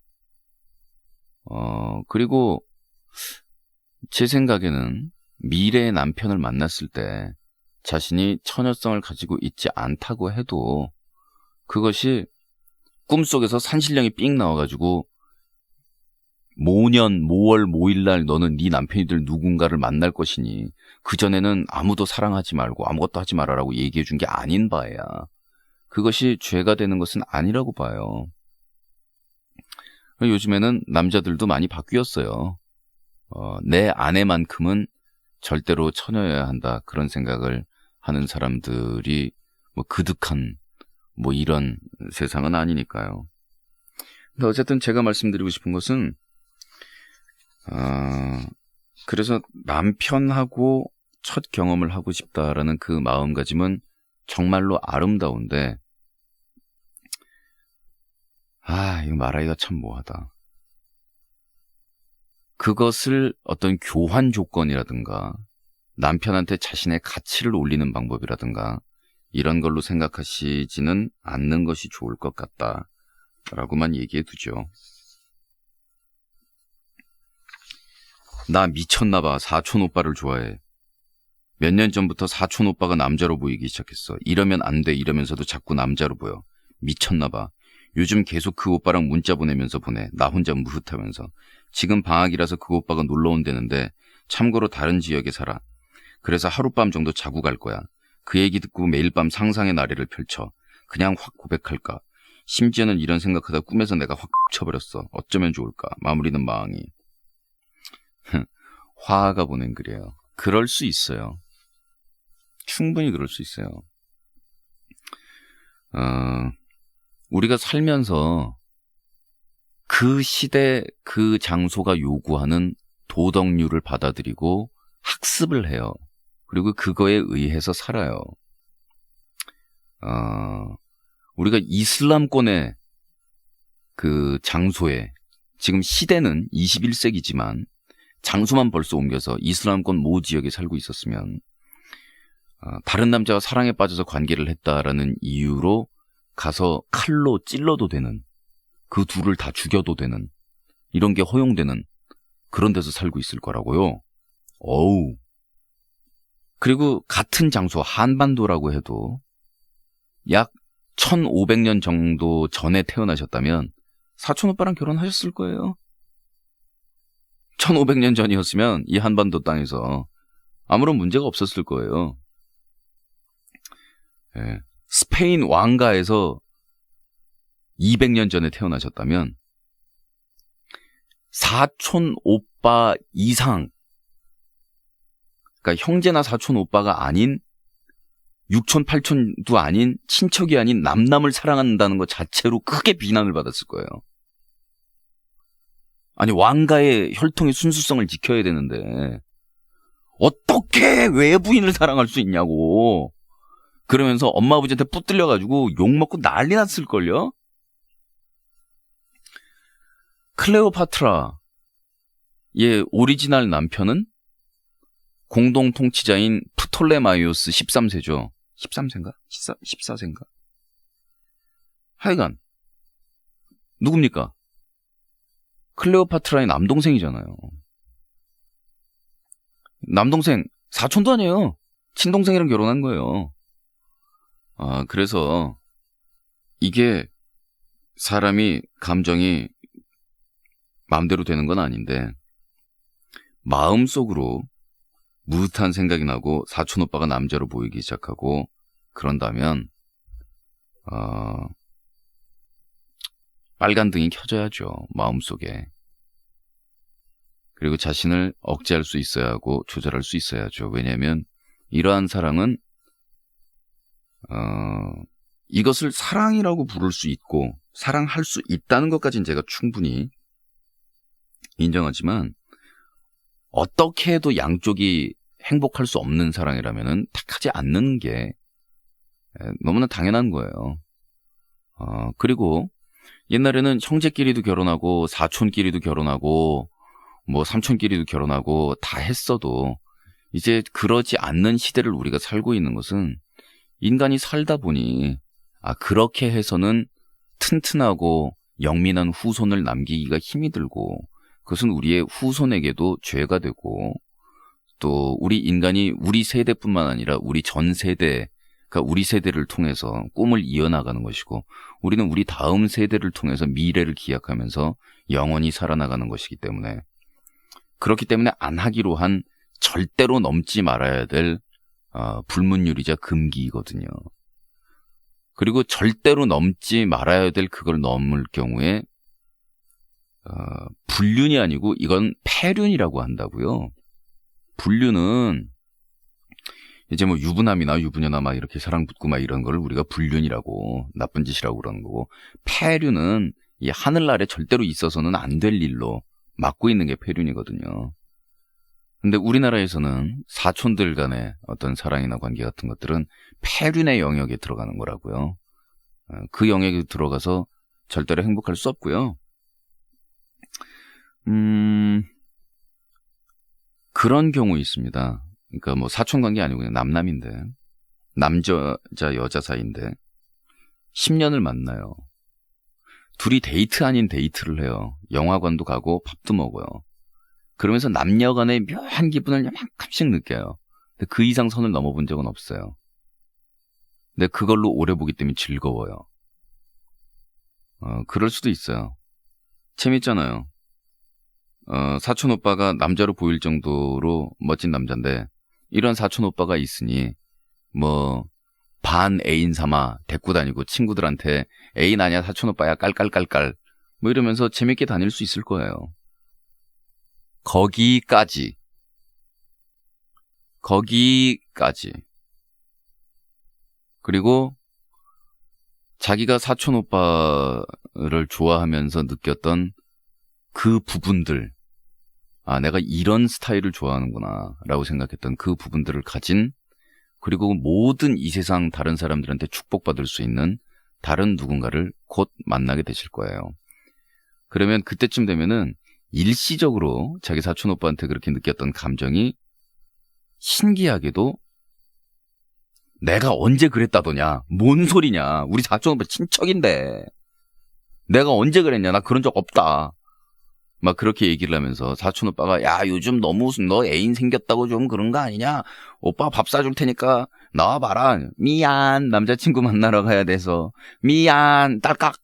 [SPEAKER 2] 그리고 제 생각에는 미래의 남편을 만났을 때 자신이 처녀성을 가지고 있지 않다고 해도 그것이 꿈속에서 산신령이 삥 나와가지고 모년 모월 모일날 너는 네 남편이들 누군가를 만날 것이니 그전에는 아무도 사랑하지 말고 아무것도 하지 말아라고 얘기해 준 게 아닌 바에야 그것이 죄가 되는 것은 아니라고 봐요. 요즘에는 남자들도 많이 바뀌었어요. 내 아내만큼은 절대로 처녀여야 한다 그런 생각을 하는 사람들이 뭐 그득한 뭐 이런 세상은 아니니까요. 근데 어쨌든 제가 말씀드리고 싶은 것은 그래서 남편하고 첫 경험을 하고 싶다라는 그 마음가짐은 정말로 아름다운데 이거 말하기가 참 뭐하다. 그것을 어떤 교환 조건이라든가 남편한테 자신의 가치를 올리는 방법이라든가 이런 걸로 생각하시지는 않는 것이 좋을 것 같다라고만 얘기해 두죠. 나 미쳤나봐. 사촌 오빠를 좋아해. 몇 년 전부터 사촌 오빠가 남자로 보이기 시작했어. 이러면 안 돼 이러면서도 자꾸 남자로 보여. 미쳤나봐. 요즘 계속 그 오빠랑 문자 보내면서 보내. 나 혼자 무흐하면서. 지금 방학이라서 그 오빠가 놀러 온다는데 참고로 다른 지역에 살아. 그래서 하룻밤 정도 자고 갈 거야. 그 얘기 듣고 매일 밤 상상의 나래를 펼쳐. 그냥 확 고백할까. 심지어는 이런 생각하다 꿈에서 내가 확 쳐버렸어. 어쩌면 좋을까. 마무리는 마왕이. 화가 보낸 글이에요. 그럴 수 있어요. 충분히 그럴 수 있어요. 우리가 살면서 그 시대 그 장소가 요구하는 도덕률을 받아들이고 학습을 해요. 그리고 그거에 의해서 살아요. 우리가 이슬람권의 그 장소에 지금 시대는 21세기지만 장소만 벌써 옮겨서 이슬람권 모 지역에 살고 있었으면 다른 남자가 사랑에 빠져서 관계를 했다라는 이유로 가서 칼로 찔러도 되는 그 둘을 다 죽여도 되는 이런 게 허용되는 그런 데서 살고 있을 거라고요. 어우, 그리고 같은 장소 한반도라고 해도 약 1500년 정도 전에 태어나셨다면 사촌 오빠랑 결혼하셨을 거예요. 1500년 전이었으면 이 한반도 땅에서 아무런 문제가 없었을 거예요. 예. 스페인 왕가에서 200년 전에 태어나셨다면 사촌 오빠 이상, 그러니까 형제나 사촌 오빠가 아닌 육촌, 팔촌도 아닌 친척이 아닌 남남을 사랑한다는 것 자체로 크게 비난을 받았을 거예요. 아니 왕가의 혈통의 순수성을 지켜야 되는데 어떻게 외부인을 사랑할 수 있냐고. 그러면서 엄마 아버지한테 붙들려가지고 욕먹고 난리 났을걸요. 클레오파트라의 오리지널 남편은 공동 통치자인 프톨레마이오스 13세죠. 13세인가? 14세인가? 하여간 누굽니까? 클레오파트라의 남동생이잖아요. 남동생, 사촌도 아니에요. 친동생이랑 결혼한 거예요. 그래서 이게 사람이 감정이 마음대로 되는 건 아닌데 마음속으로 무릇한 생각이 나고 사촌 오빠가 남자로 보이기 시작하고 그런다면 빨간 등이 켜져야죠. 마음속에. 그리고 자신을 억제할 수 있어야 하고 조절할 수 있어야죠. 왜냐하면 이러한 사랑은 이것을 사랑이라고 부를 수 있고 사랑할 수 있다는 것까지는 제가 충분히 인정하지만 어떻게 해도 양쪽이 행복할 수 없는 사랑이라면은 택하지 않는 게 너무나 당연한 거예요. 그리고 옛날에는 형제끼리도 결혼하고 사촌끼리도 결혼하고 뭐 삼촌끼리도 결혼하고 다 했어도 이제 그러지 않는 시대를 우리가 살고 있는 것은 인간이 살다 보니 그렇게 해서는 튼튼하고 영민한 후손을 남기기가 힘이 들고 그것은 우리의 후손에게도 죄가 되고 또 우리 인간이 우리 세대뿐만 아니라 우리 전 세대, 그러니까 우리 세대를 통해서 꿈을 이어나가는 것이고 우리는 우리 다음 세대를 통해서 미래를 기약하면서 영원히 살아나가는 것이기 때문에 그렇기 때문에 안 하기로 한 절대로 넘지 말아야 될 불문율이자 금기이거든요. 그리고 절대로 넘지 말아야 될 그걸 넘을 경우에 불륜이 아니고 이건 폐륜이라고 한다고요. 불륜은 이제 뭐 유부남이나 유부녀나 막 이렇게 사랑 붙고 막 이런 걸 우리가 불륜이라고 나쁜 짓이라고 그러는 거고 폐륜은 이 하늘나라에 절대로 있어서는 안 될 일로 막고 있는 게 폐륜이거든요. 근데 우리나라에서는 사촌들 간의 어떤 사랑이나 관계 같은 것들은 폐륜의 영역에 들어가는 거라고요. 그 영역에 들어가서 절대로 행복할 수 없고요. 그런 경우 있습니다. 그러니까 뭐 사촌 관계 아니고 그냥 남남인데 남자 여자 사이인데 10년을 만나요. 둘이 데이트 아닌 데이트를 해요. 영화관도 가고 밥도 먹어요. 그러면서 남녀 간의 묘한 기분을 약간씩 느껴요. 근데 그 이상 선을 넘어본 적은 없어요. 근데 그걸로 오래 보기 때문에 즐거워요. 그럴 수도 있어요. 재밌잖아요. 사촌 오빠가 남자로 보일 정도로 멋진 남자인데 이런 사촌 오빠가 있으니 뭐 반 애인 삼아 데리고 다니고 친구들한테 애인 아니야 사촌 오빠야 깔깔깔깔 뭐 이러면서 재밌게 다닐 수 있을 거예요. 거기까지. 그리고 자기가 사촌 오빠를 좋아하면서 느꼈던 그 부분들, 내가 이런 스타일을 좋아하는구나 라고 생각했던 그 부분들을 가진 그리고 모든 이 세상 다른 사람들한테 축복받을 수 있는 다른 누군가를 곧 만나게 되실 거예요. 그러면 그때쯤 되면은 일시적으로 자기 사촌 오빠한테 그렇게 느꼈던 감정이 신기하게도 내가 언제 그랬다더냐? 뭔 소리냐? 우리 사촌 오빠 친척인데 내가 언제 그랬냐? 나 그런 적 없다. 막 그렇게 얘기를 하면서 사촌 오빠가 야 요즘 너무 너 애인 생겼다고 좀 그런 거 아니냐? 오빠 밥 사줄 테니까 나와봐라. 미안 남자친구 만나러 가야 돼서 미안 딸깍.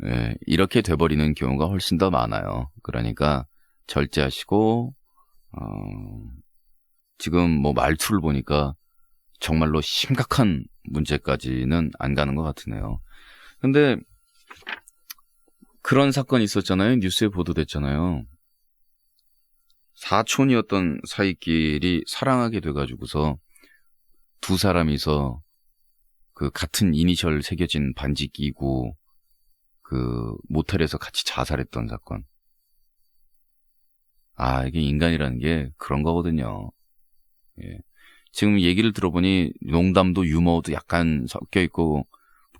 [SPEAKER 2] 예, 이렇게 돼버리는 경우가 훨씬 더 많아요. 그러니까 절제하시고 지금 뭐 말투를 보니까 정말로 심각한 문제까지는 안 가는 것 같으네요. 근데 그런 사건이 있었잖아요. 뉴스에 보도됐잖아요. 사촌이었던 사이끼리 사랑하게 돼가지고서 두 사람이서 그 같은 이니셜 새겨진 반지 끼고 그 모텔에서 같이 자살했던 사건. 아, 이게 인간이라는 게 그런 거거든요. 예. 지금 얘기를 들어보니 농담도 유머도 약간 섞여 있고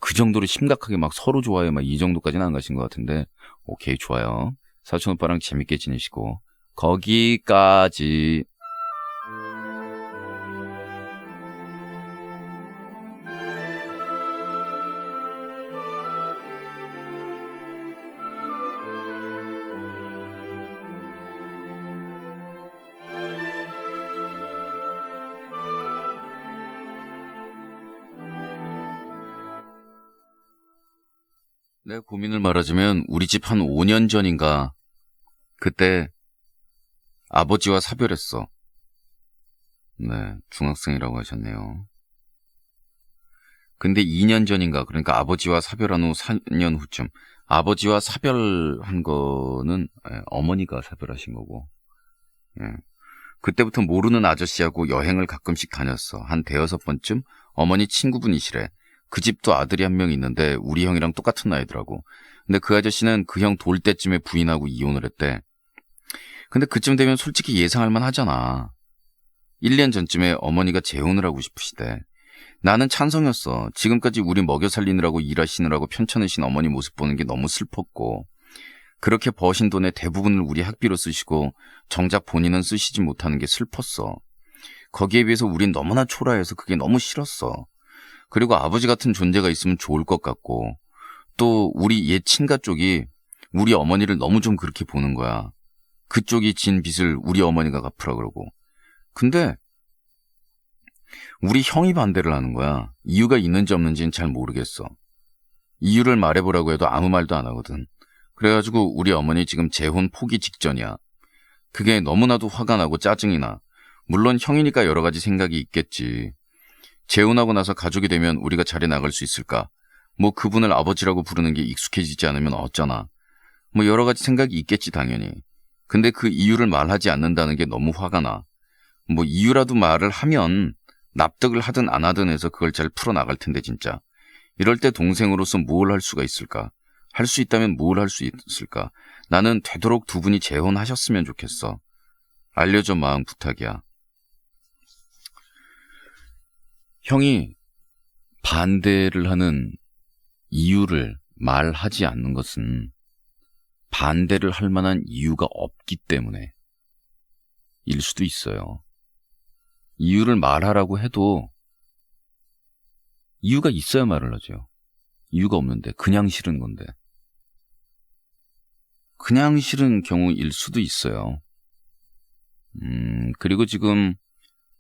[SPEAKER 2] 그 정도로 심각하게 막 서로 좋아해 막 이 정도까지는 안 가신 것 같은데 오케이 좋아요. 사촌 오빠랑 재밌게 지내시고 거기까지. 내 고민을 말하자면 우리 집 한 5년 전인가 그때 아버지와 사별했어. 네, 중학생이라고 하셨네요. 근데 2년 전인가 그러니까 아버지와 사별한 후 4년 후쯤 아버지와 사별한 거는 어머니가 사별하신 거고 예. 그때부터 모르는 아저씨하고 여행을 가끔씩 다녔어. 한 대여섯 번쯤 어머니 친구분이시래. 그 집도 아들이 한 명 있는데 우리 형이랑 똑같은 나이더라고. 근데 그 아저씨는 그 형 돌 때쯤에 부인하고 이혼을 했대. 근데 그쯤 되면 솔직히 예상할 만 하잖아. 1년 전쯤에 어머니가 재혼을 하고 싶으시대. 나는 찬성이었어. 지금까지 우리 먹여 살리느라고 일하시느라고 편찮으신 어머니 모습 보는 게 너무 슬펐고 그렇게 버신 돈의 대부분을 우리 학비로 쓰시고 정작 본인은 쓰시지 못하는 게 슬펐어. 거기에 비해서 우린 너무나 초라해서 그게 너무 싫었어. 그리고 아버지 같은 존재가 있으면 좋을 것 같고 또 우리 옛 친가 쪽이 우리 어머니를 너무 좀 그렇게 보는 거야. 그쪽이 진 빚을 우리 어머니가 갚으라 그러고. 근데 우리 형이 반대를 하는 거야. 이유가 있는지 없는지는 잘 모르겠어. 이유를 말해보라고 해도 아무 말도 안 하거든. 그래가지고 우리 어머니 지금 재혼 포기 직전이야. 그게 너무나도 화가 나고 짜증이 나. 물론 형이니까 여러 가지 생각이 있겠지. 재혼하고 나서 가족이 되면 우리가 자리 나갈 수 있을까? 뭐 그분을 아버지라고 부르는 게 익숙해지지 않으면 어쩌나. 뭐 여러 가지 생각이 있겠지 당연히. 근데 그 이유를 말하지 않는다는 게 너무 화가 나. 뭐 이유라도 말을 하면 납득을 하든 안 하든 해서 그걸 잘 풀어나갈 텐데 진짜. 이럴 때 동생으로서 뭘 할 수가 있을까? 할 수 있다면 뭘 할 수 있을까? 나는 되도록 두 분이 재혼하셨으면 좋겠어. 알려줘 마음 부탁이야. 형이 반대를 하는 이유를 말하지 않는 것은 반대를 할 만한 이유가 없기 때문에 일 수도 있어요. 이유를 말하라고 해도 이유가 있어야 말을 하죠. 이유가 없는데 그냥 싫은 건데. 그냥 싫은 경우일 수도 있어요. 그리고 지금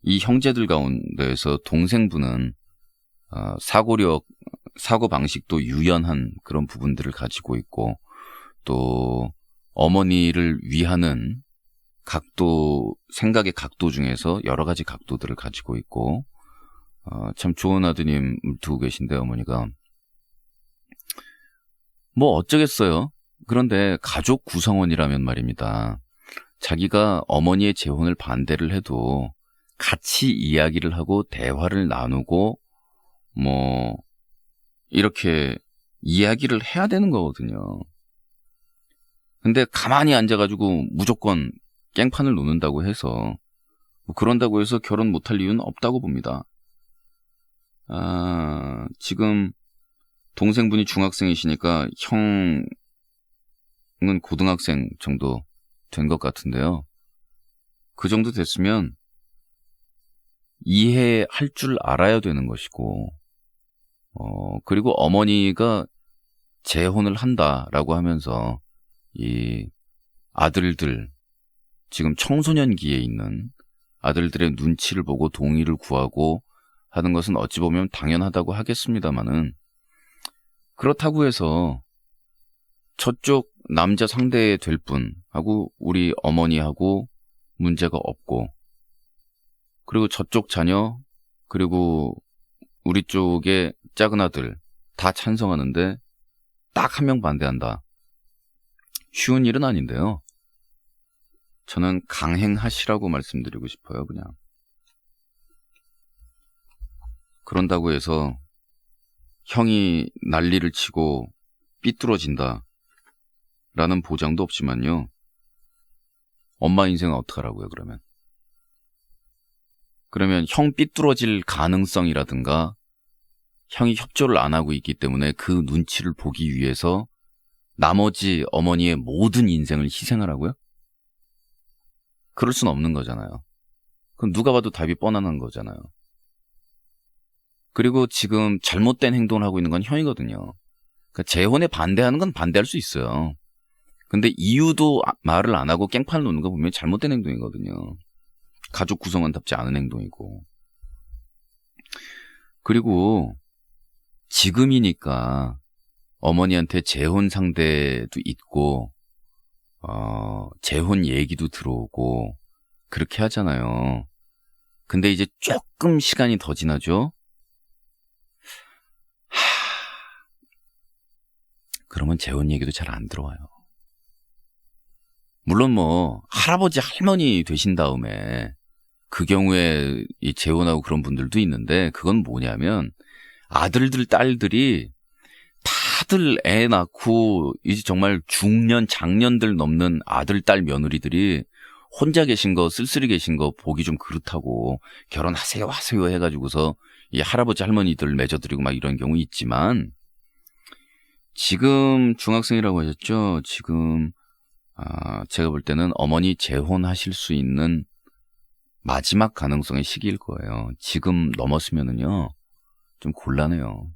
[SPEAKER 2] 이 형제들 가운데에서 동생분은 사고력, 사고방식도 유연한 그런 부분들을 가지고 있고 또 어머니를 위하는 각도, 생각의 각도 중에서 여러 가지 각도들을 가지고 있고 참 좋은 아드님을 두고 계신데 어머니가 뭐 어쩌겠어요. 그런데 가족 구성원이라면 말입니다. 자기가 어머니의 재혼을 반대를 해도 같이 이야기를 하고 대화를 나누고 뭐 이렇게 이야기를 해야 되는 거거든요. 근데 가만히 앉아가지고 무조건 깽판을 놓는다고 해서 뭐 그런다고 해서 결혼 못할 이유는 없다고 봅니다. 지금 동생분이 중학생이시니까 형은 고등학생 정도 된 것 같은데요. 그 정도 됐으면 이해할 줄 알아야 되는 것이고 그리고 어머니가 재혼을 한다라고 하면서 이 아들들, 지금 청소년기에 있는 아들들의 눈치를 보고 동의를 구하고 하는 것은 어찌 보면 당연하다고 하겠습니다마는, 그렇다고 해서 저쪽 남자 상대 될 분하고 우리 어머니하고 문제가 없고, 그리고 저쪽 자녀, 그리고 우리 쪽의 작은 아들 다 찬성하는데 딱 한 명 반대한다. 쉬운 일은 아닌데요. 저는 강행하시라고 말씀드리고 싶어요, 그냥. 그런다고 해서 형이 난리를 치고 삐뚤어진다 라는 보장도 없지만요. 엄마 인생은 어떡하라고요, 그러면? 그러면 형 삐뚤어질 가능성이라든가 형이 협조를 안 하고 있기 때문에 그 눈치를 보기 위해서 나머지 어머니의 모든 인생을 희생하라고요? 그럴 순 없는 거잖아요. 그럼 누가 봐도 답이 뻔한 거잖아요. 그리고 지금 잘못된 행동을 하고 있는 건 형이거든요. 그러니까 재혼에 반대하는 건 반대할 수 있어요. 근데 이유도 말을 안 하고 깽판을 놓는 거 보면 잘못된 행동이거든요. 가족 구성원답지 않은 행동이고. 그리고 지금이니까 어머니한테 재혼 상대도 있고 재혼 얘기도 들어오고 그렇게 하잖아요. 근데 이제 조금 시간이 더 지나죠. 그러면 재혼 얘기도 잘 안 들어와요. 물론 뭐 할아버지 할머니 되신 다음에 그 경우에 이 재혼하고 그런 분들도 있는데, 그건 뭐냐면 아들들 딸들이 다들 애 낳고 이제 정말 중년 장년들 넘는 아들 딸 며느리들이 혼자 계신 거, 쓸쓸히 계신 거 보기 좀 그렇다고 결혼하세요 하세요 해가지고서 이 할아버지 할머니들 맺어드리고 막 이런 경우 있지만, 지금 중학생이라고 하셨죠. 지금 제가 볼 때는 어머니 재혼하실 수 있는 마지막 가능성의 시기일 거예요. 지금 넘었으면은요 좀 곤란해요.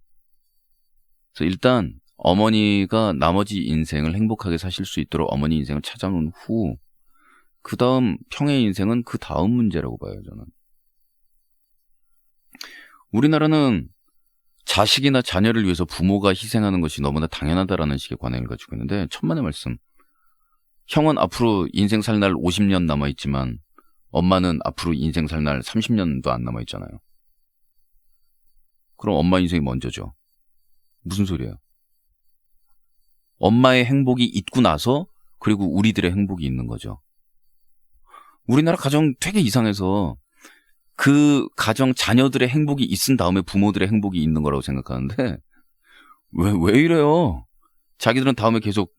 [SPEAKER 2] 그래서 일단 어머니가 나머지 인생을 행복하게 사실 수 있도록 어머니 인생을 찾아놓은 후, 그 다음 평의 인생은 그 다음 문제라고 봐요, 저는. 우리나라는 자식이나 자녀를 위해서 부모가 희생하는 것이 너무나 당연하다라는 식의 관행을 가지고 있는데, 천만의 말씀. 형은 앞으로 인생 살 날 50년 남아있지만 엄마는 앞으로 인생 살 날 30년도 안 남아있잖아요. 그럼 엄마 인생이 먼저죠. 무슨 소리예요? 엄마의 행복이 있고 나서 그리고 우리들의 행복이 있는 거죠. 우리나라 가정 되게 이상해서 그 가정 자녀들의 행복이 있은 다음에 부모들의 행복이 있는 거라고 생각하는데, 왜 이래요? 자기들은 다음에 계속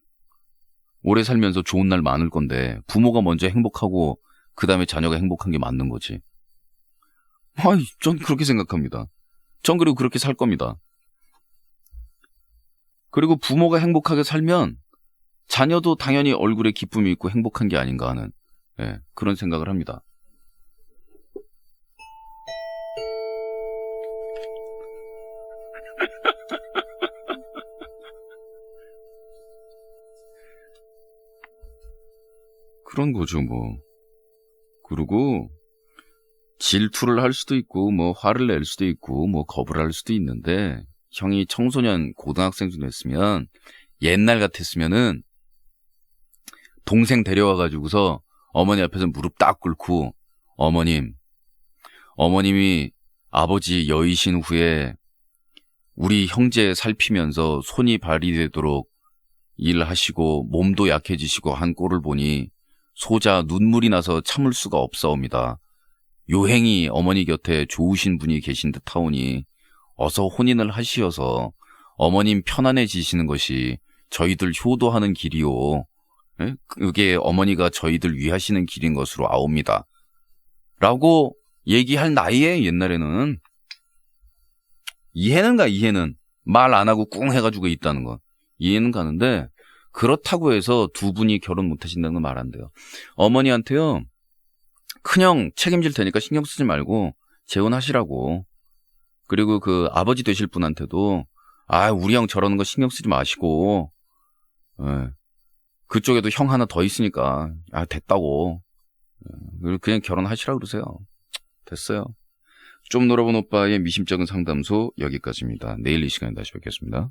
[SPEAKER 2] 오래 살면서 좋은 날 많을 건데 부모가 먼저 행복하고 그 다음에 자녀가 행복한 게 맞는 거지. 전 그렇게 생각합니다. 전 그리고 그렇게 살 겁니다. 그리고 부모가 행복하게 살면 자녀도 당연히 얼굴에 기쁨이 있고 행복한 게 아닌가 하는 그런 생각을 합니다. 그런 거죠, 뭐. 그리고 질투를 할 수도 있고 뭐 화를 낼 수도 있고 뭐 겁을 할 수도 있는데, 형이 청소년 고등학생쯤 됐으면, 옛날 같았으면은 동생 데려와 가지고서 어머니 앞에서 무릎 딱 꿇고, 어머님이 아버지 여의신 후에 우리 형제 살피면서 손이 발휘되도록 일하시고 몸도 약해지시고 한 꼴을 보니 소자 눈물이 나서 참을 수가 없사옵니다. 요행이 어머니 곁에 좋으신 분이 계신 듯 하오니 어서 혼인을 하시어서 어머님 편안해지시는 것이 저희들 효도하는 길이요. 그게 어머니가 저희들 위하시는 길인 것으로 아옵니다. 라고 얘기할 나이에, 옛날에는 이해는 말 안 하고 꿍 해가지고 있다는 거 이해는 가는데, 그렇다고 해서 두 분이 결혼 못 하신다는 건 말 안 돼요. 어머니한테요, 큰형 책임질 테니까 신경 쓰지 말고 재혼하시라고. 그리고 그 아버지 되실 분한테도 우리 형 저러는 거 신경 쓰지 마시고 그쪽에도 형 하나 더 있으니까 됐다고. 그냥 결혼하시라고 그러세요. 됐어요. 좀 놀아본 오빠의 미심쩍은 상담소 여기까지입니다. 내일 이 시간에 다시 뵙겠습니다.